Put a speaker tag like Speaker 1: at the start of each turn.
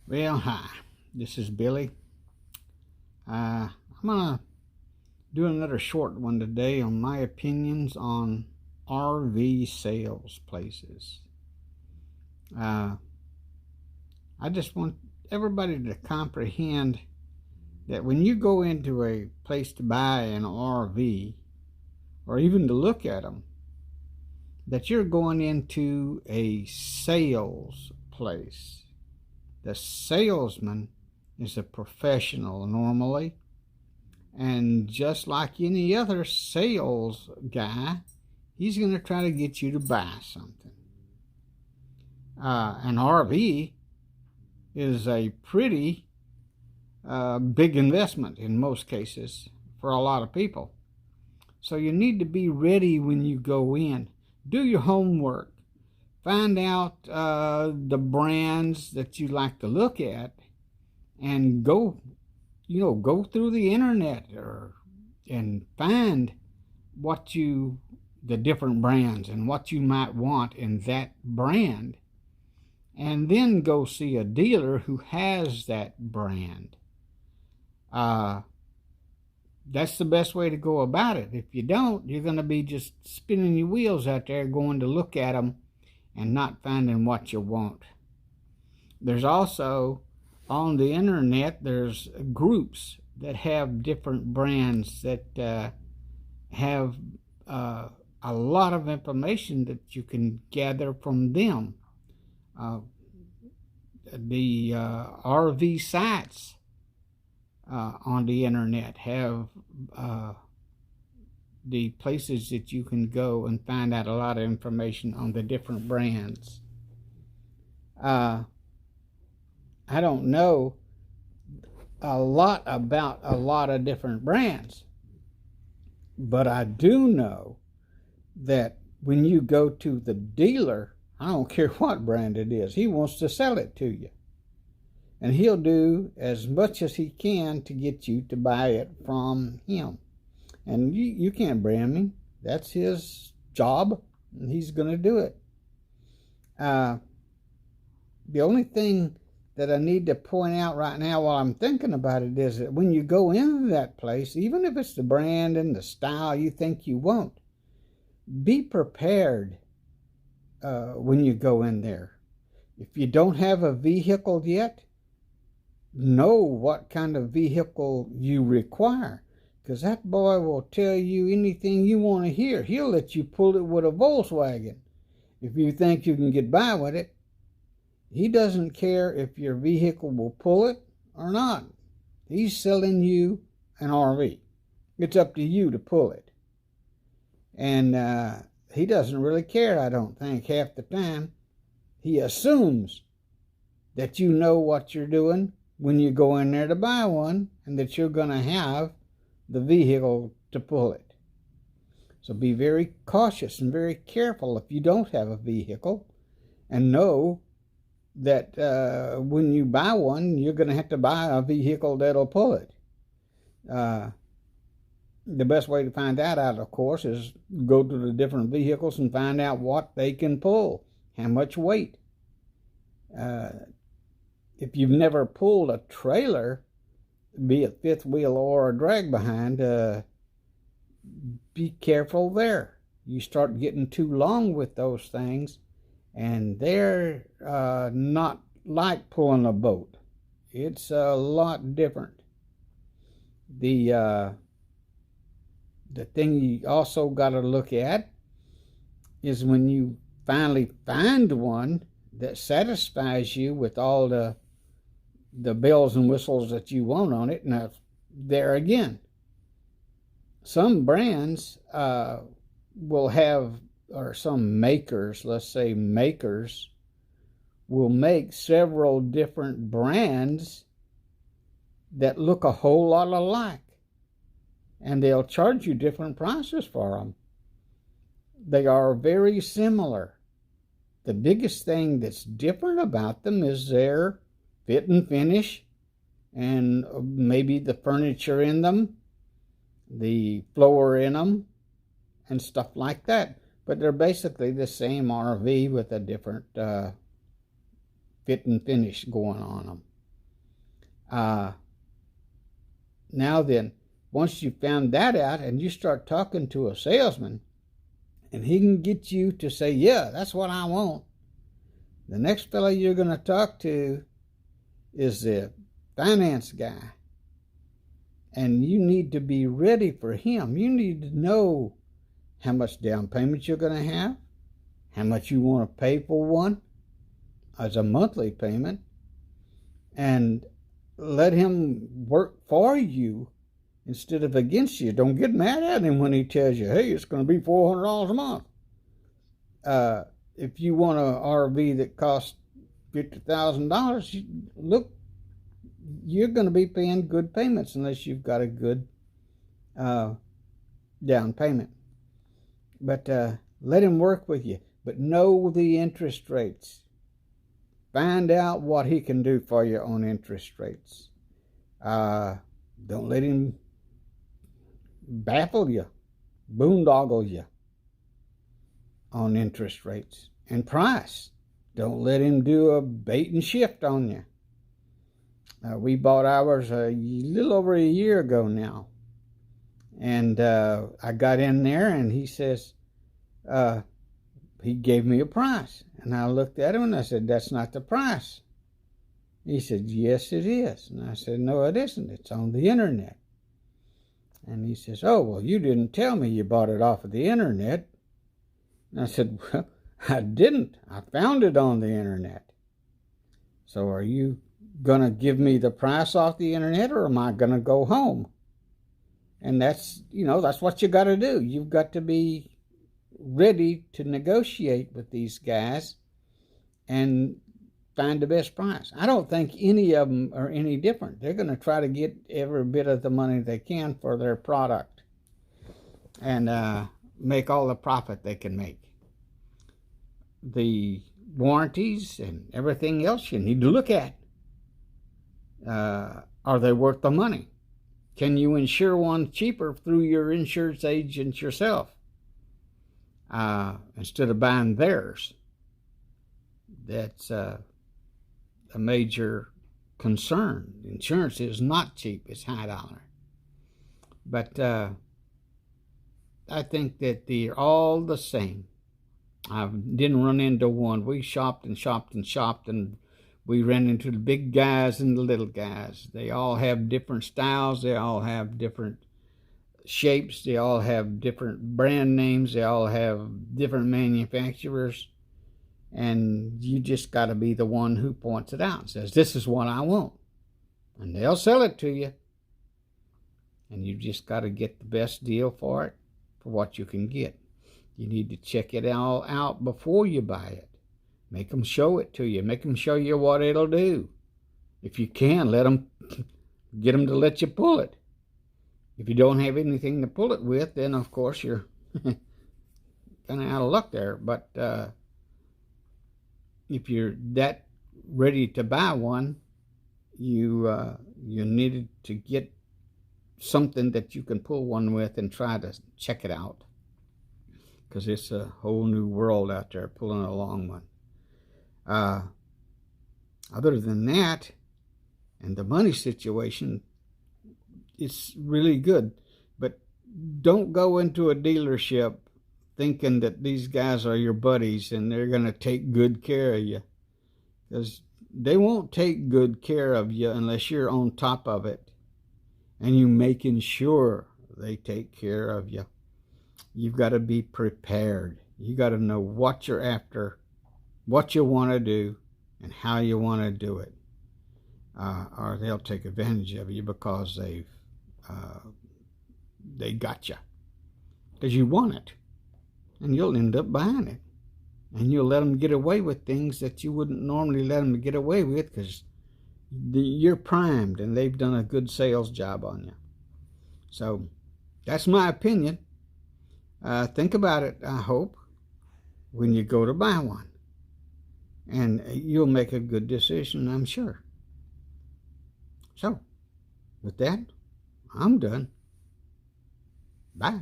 Speaker 1: Well, hi, this is Billy. I'm going to do another short one today on my opinions on RV sales places. Uh, I just want everybody to comprehend that when you go into a place to buy an RV or even to look at them, that you're going into a sales place. The salesman is a professional normally. And just like any other sales guy, he's going to try to get you to buy something. An RV is a pretty big investment in most cases for a lot of people. So you need to be ready when you go in. Do your homework. Find out the brands that you like to look at and go through the internet and find the different brands and what you might want in that brand, and then go see a dealer who has that brand. That's the best way to go about it. If you don't, you're going to be just spinning your wheels out there going to look at them and not finding what you want. There's also on the internet, there's groups that have different brands that have a lot of information that you can gather from them. The RV sites on the internet have the places that you can go and find out a lot of information on the different brands. I don't know a lot about a lot of different brands, but I do know that when you go to the dealer, I don't care what brand it is, he wants to sell it to you. And he'll do as much as he can to get you to buy it from him. And you can't brand him. That's his job, and he's going to do it. The only thing that I need to point out right now while I'm thinking about it is that when you go into that place, even if it's the brand and the style you think you want, be prepared when you go in there. If you don't have a vehicle yet, know what kind of vehicle you require, because that boy will tell you anything you want to hear. He'll let you pull it with a Volkswagen if you think you can get by with it. He doesn't care if your vehicle will pull it or not. He's selling you an RV. It's up to you to pull it. And he doesn't really care, I don't think, half the time. He assumes that you know what you're doing when you go in there to buy one, and that you're going to have the vehicle to pull it. So be very cautious and very careful if you don't have a vehicle, and know that when you buy one, you're going to have to buy a vehicle that'll pull it. The best way to find that out, of course, is go to the different vehicles and find out what they can pull, how much weight. If you've never pulled a trailer, be it fifth wheel or a drag behind, be careful there. You start getting too long with those things, and they're not like pulling a boat. It's a lot different. The thing you also got to look at is when you finally find one that satisfies you with all the bells and whistles that you want on it. Now, there again, some brands will have, or some makers, let's say makers, will make several different brands that look a whole lot alike, and they'll charge you different prices for them. They are very similar. The biggest thing that's different about them is their fit and finish, and maybe the furniture in them, the floor in them, and stuff like that. But they're basically the same RV with a different fit and finish going on them. Now then, once you found that out and you start talking to a salesman and he can get you to say, yeah, that's what I want, the next fellow you're going to talk to is the finance guy. And you need to be ready for him. You need to know how much down payment you're going to have, how much you want to pay for one as a monthly payment, and let him work for you instead of against you. Don't get mad at him when he tells you, hey, it's going to be $400 a month. If you want an RV that costs $50,000, look, you're going to be paying good payments unless you've got a good down payment. But let him work with you. But know the interest rates. Find out what he can do for you on interest rates. Don't let him baffle you, boondoggle you on interest rates and price. Don't let him do a bait and shift on you. We bought ours a little over a year ago now. And I got in there and he says, he gave me a price. And I looked at him and I said, that's not the price. He said, yes, it is. And I said, no, it isn't. It's on the internet. And he says, oh, well, you didn't tell me you bought it off of the internet. And I said, well, I didn't. I found it on the internet. So are you going to give me the price off the internet, or am I going to go home? And that's what you got to do. You've got to be ready to negotiate with these guys and find the best price. I don't think any of them are any different. They're going to try to get every bit of the money they can for their product and make all the profit they can make. The warranties and everything else you need to look at. Are they worth the money? Can you insure one cheaper through your insurance agent yourself instead of buying theirs? That's a major concern. Insurance is not cheap. It's high dollar. But I think that they're all the same. I didn't run into one. We shopped and shopped and shopped, and we ran into the big guys and the little guys. They all have different styles. They all have different shapes. They all have different brand names. They all have different manufacturers. And you just got to be the one who points it out and says, this is what I want. And they'll sell it to you. And you just got to get the best deal for it, for what you can get. You need to check it all out before you buy it. Make them show it to you. Make them show you what it'll do. If you can, get them to let you pull it. If you don't have anything to pull it with, then of course you're kind of out of luck there. But if you're that ready to buy one, you needed to get something that you can pull one with and try to check it out, because it's a whole new world out there pulling a long one. Other than that, and the money situation, it's really good. But don't go into a dealership thinking that these guys are your buddies and they're going to take good care of you, because they won't take good care of you unless you're on top of it and you making sure they take care of you. You've got to be prepared. You got to know what you're after, what you want to do, and how you want to do it, or they'll take advantage of you because they got you, because you want it, and you'll end up buying it, and you'll let them get away with things that you wouldn't normally let them get away with, because you're primed and they've done a good sales job on you. So that's my opinion. Think about it, I hope, when you go to buy one. And you'll make a good decision, I'm sure. So, with that, I'm done. Bye.